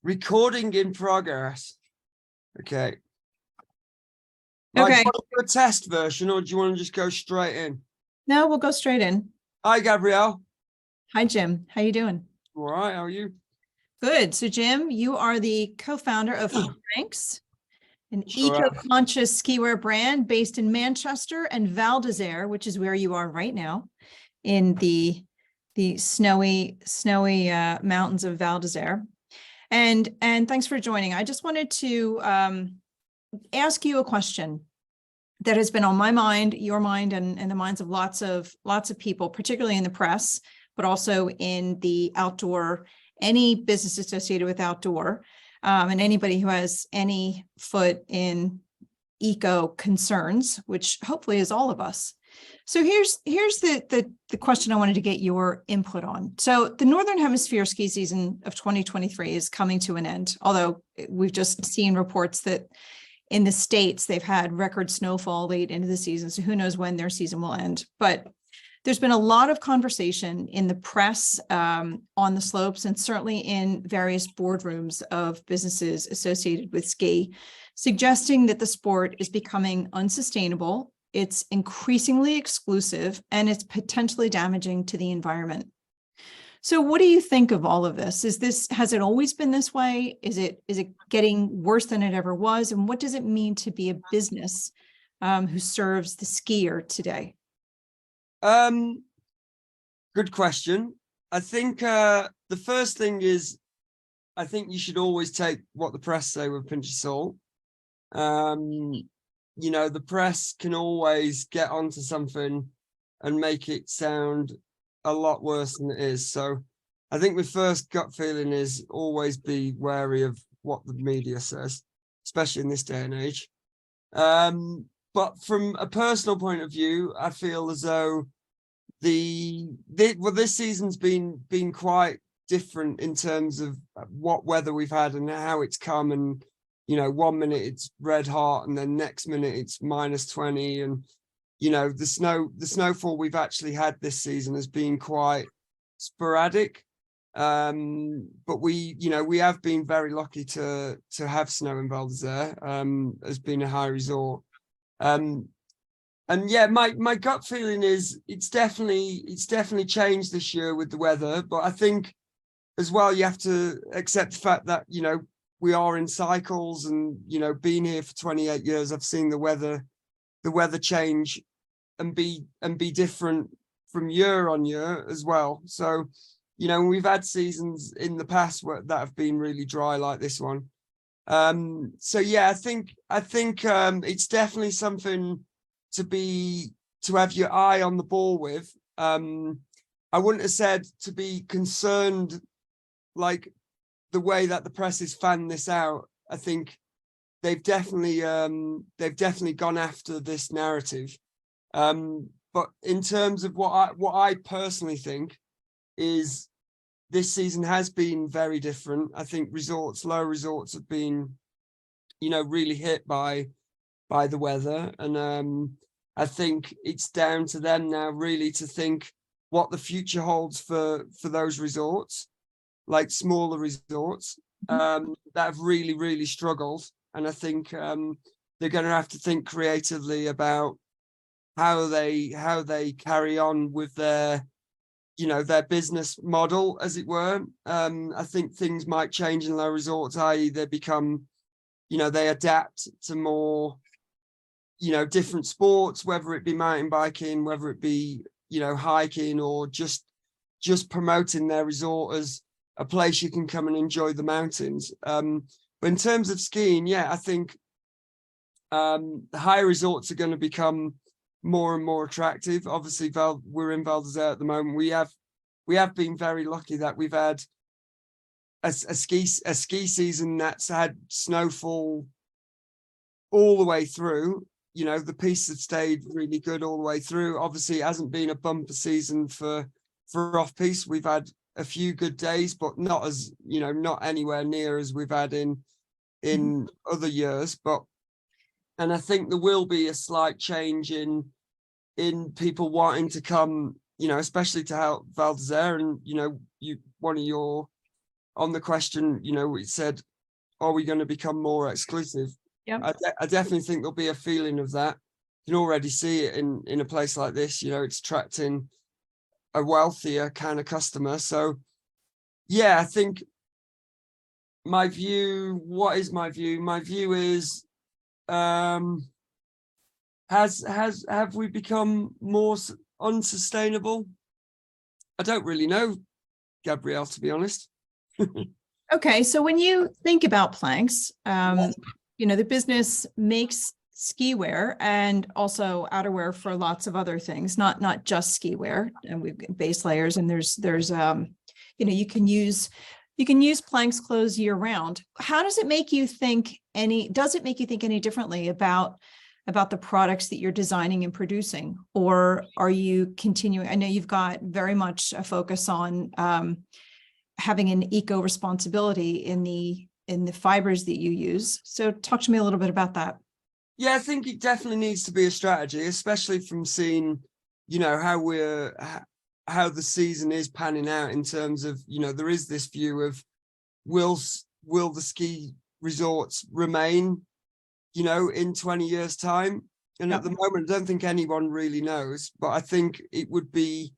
Recording in progress. Okay. Right, Okay. do you want to do a test version or do you want to just go straight in? No, we'll go straight in. Hi, Gabrielle. Hi, Jim. How you doing? All right, how are you? Good. So, Jim, you are the co-founder of Franks, an Sure am. eco-conscious skiwear brand based in Manchester and Val, which is where you are right now, in the snowy mountains of Val. And thanks for joining. I just wanted to ask you a question that has been on my mind, your mind, and the minds of lots of people, particularly in the press, but also in the outdoor, any business associated with outdoor, and anybody who has any foot in eco concerns, which hopefully is all of us. So here's the question I wanted to get your input on. So the Northern Hemisphere ski season of 2023 is coming to an end, although we've just seen reports that in the States, they've had record snowfall late into the season. So who knows when their season will end. But there's been a lot of conversation in the press on the slopes and certainly in various boardrooms of businesses associated with ski, suggesting that the sport is becoming unsustainable. It's increasingly exclusive and it's potentially damaging to the environment. So what do you think of all of this? Has it always been this way? Is it getting worse than it ever was? And what does it mean to be a business who serves the skier today? Good question. I think the first thing is, I think you should always take what the press say with a pinch of salt. You know, the press can always get onto something and make it sound a lot worse than it is. So I think my first gut feeling is always be wary of what the media says, especially in this day and age. But from a personal point of view, I feel as though this season's been quite different in terms of what weather we've had and how it's come. And, you know, 1 minute it's red hot and then next minute it's -20. And, you know, the snowfall we've actually had this season has been quite sporadic. But we have been very lucky to have snow in Val d'Isere, has been a high resort. And yeah, my gut feeling is it's definitely changed this year with the weather. But I think as well, you have to accept the fact that, you know, we are in cycles and, you know, being here for 28 years, I've seen the weather change and be different from year on year as well. So, you know, we've had seasons in the past that have been really dry like this one. So yeah, I think it's definitely something to have your eye on the ball with. I wouldn't have said to be concerned like the way that the press has fanned this out. I think they've definitely gone after this narrative. But in terms of what I personally think is this season has been very different. I think low resorts have been, you know, really hit by the weather. And I think it's down to them now really to think what the future holds for those resorts, like smaller resorts that have really, really struggled. And I think they're going to have to think creatively about how they carry on with their, you know, their business model, as it were. I think things might change in low resorts, i.e. they become, you know, they adapt to more, you know, different sports, whether it be mountain biking, whether it be, you know, hiking, or just promoting their resort as a place you can come and enjoy the mountains. But in terms of skiing, yeah, I think the high resorts are going to become more and more attractive. Obviously, we're in Val d'Isere at the moment. We have been very lucky that we've had a ski season that's had snowfall all the way through. You know, the pistes have stayed really good all the way through. Obviously, it hasn't been a bumper season for off-piste. We've had a few good days, but not as, you know, not anywhere near as we've had in other years. And I think there will be a slight change in people wanting to come, you know, especially to help Val d'Isere. And, you know, one of your on the question, we said, are we going to become more exclusive? Yep. I definitely think there'll be a feeling of that. You can already see it in a place like this. It's attracting a wealthier kind of customer. So yeah, I think my view, what is my view? My view is, have we become more unsustainable? I don't really know, Gabrielle, to be honest. Okay, so when you think about planks, the business makes ski wear and also outerwear for lots of other things, not just ski wear. And we've got base layers, and there's you can use planks clothes year round. How does it make you think any differently about the products that you're designing and producing? Or are you continuing? I know you've got very much a focus on having an eco responsibility in the fibers that you use. So talk to me a little bit about that. Yeah, I think it definitely needs to be a strategy, especially from seeing, how the season is panning out in terms of, there is this view of will the ski resorts remain, in 20 years time? And Yep. at the moment, I don't think anyone really knows, but I think it would be,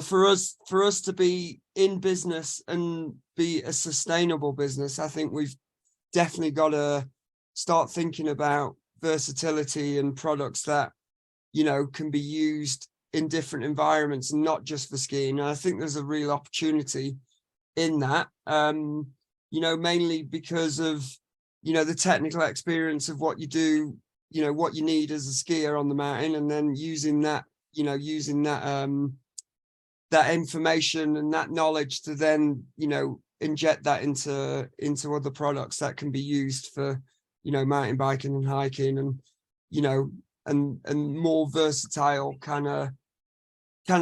for us to be in business and be a sustainable business, I think we've definitely got to start thinking about versatility and products that, can be used in different environments and not just for skiing. And I think there's a real opportunity in that, mainly because of, the technical experience of what you do, what you need as a skier on the mountain, and then using that that information and that knowledge to then, inject that into other products that can be used for, mountain biking and hiking, and, and more versatile kind of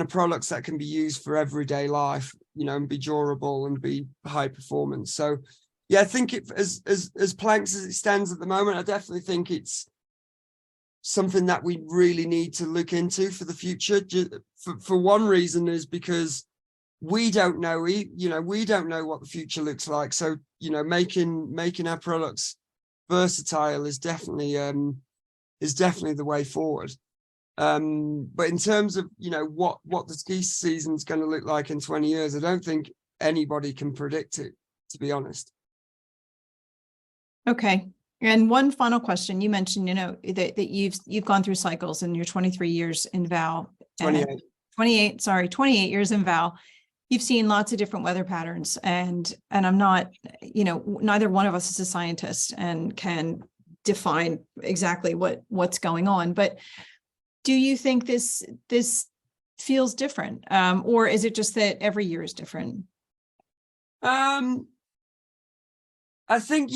products that can be used for everyday life, and be durable and be high performance. So yeah, I think as planks as it stands at the moment, I definitely think it's something that we really need to look into for the future. For one reason is because we don't know, we don't know what the future looks like. So, making our products versatile is definitely the way forward. But in terms of, what the ski season's going to look like in 20 years, I don't think anybody can predict it, to be honest. Okay. And one final question. You mentioned, that you've gone through cycles in your 23 years in Val. 28. 28 years in Val. You've seen lots of different weather patterns, and I'm not, neither one of us is a scientist and can define exactly what's going on. But do you think this feels different? Or is it just that every year is different? I think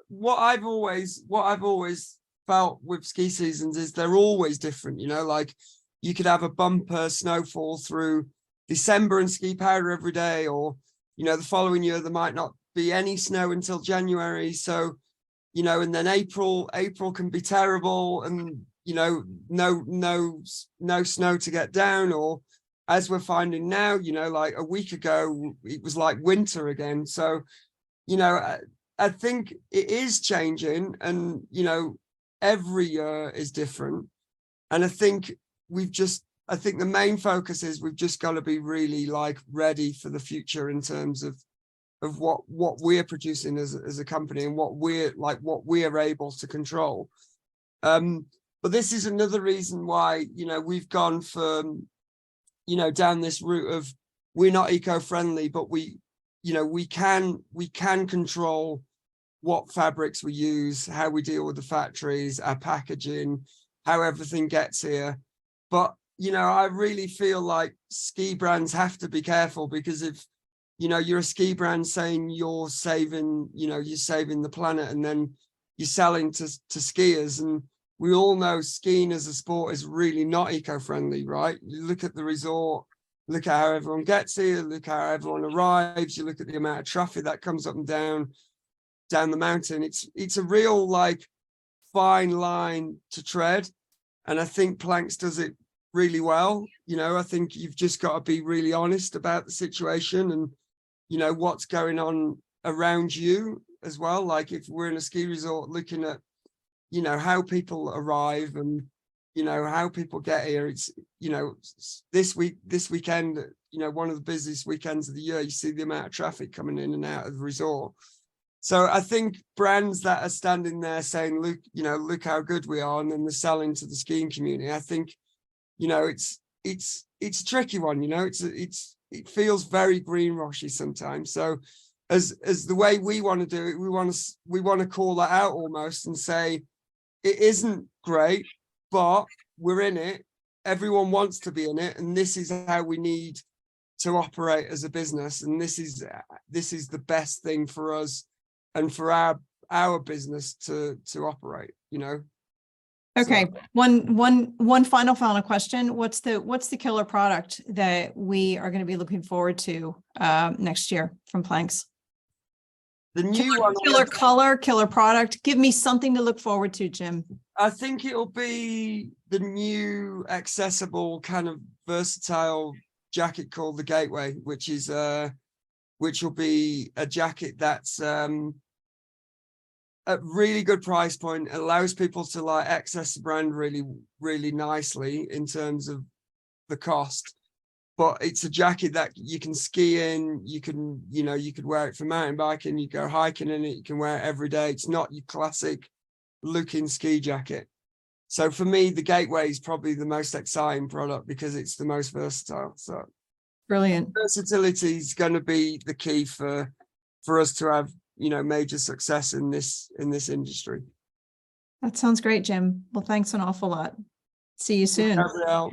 what I've always felt with ski seasons is they're always different. Like you could have a bumper snowfall through December and ski powder every day, or the following year there might not be any snow until January. So and then April can be terrible, and no snow to get down, or as we're finding now, like a week ago it was like winter again. So I think it is changing, and every year is different. And I think the main focus is we've just got to be really like ready for the future in terms of what we're producing as a company, and what we're able to control. But this is another reason why we've gone from down this route of we're not eco-friendly, but we can control what fabrics we use, how we deal with the factories, our packaging, how everything gets here. But I really feel like ski brands have to be careful, because if you're a ski brand saying you're saving the planet, and then you're selling to skiers, and we all know skiing as a sport is really not eco-friendly, right? You look at the resort, look at how everyone gets here, look how everyone arrives, you look at the amount of traffic that comes up and down the mountain. It's a real like fine line to tread, and I think planks does it really well. You know, I think you've just got to be really honest about the situation and, you know, what's going on around you as well. Like if we're in a ski resort, looking at, you know, how people arrive and, you know, how people get here. It's, you know, this weekend, you know, one of the busiest weekends of the year, you see the amount of traffic coming in and out of the resort. So I think brands that are standing there saying, look, you know, look how good we are, and then they're selling to the skiing community. I think, you know, it's a tricky one, you know, it feels very greenwashy sometimes. So as the way we want to do it, we want to call that out almost and say, it isn't great, but we're in it. Everyone wants to be in it. And this is how we need to operate as a business. And this is the best thing for us and for our business to operate, you know. Okay. So, One final question. What's the killer product that we are going to be looking forward to next year from Planks? the new one, Killer color, killer product. Give me something to look forward to, Jim. I think it'll be the new accessible kind of versatile jacket called the Gateway, which will be a jacket that's at really good price point. It allows people to like access the brand really, really nicely in terms of the cost. But it's a jacket that you can ski in, you can, you know, you could wear it for mountain biking, you go hiking in it, you can wear it every day. It's not your classic looking ski jacket. So for me, the Gateway is probably the most exciting product because it's the most versatile. So Brilliant. versatility is going to be the key for us to have, you know, major success in this industry. That sounds great, Jim. Well, thanks an awful lot. See you soon. Gabrielle.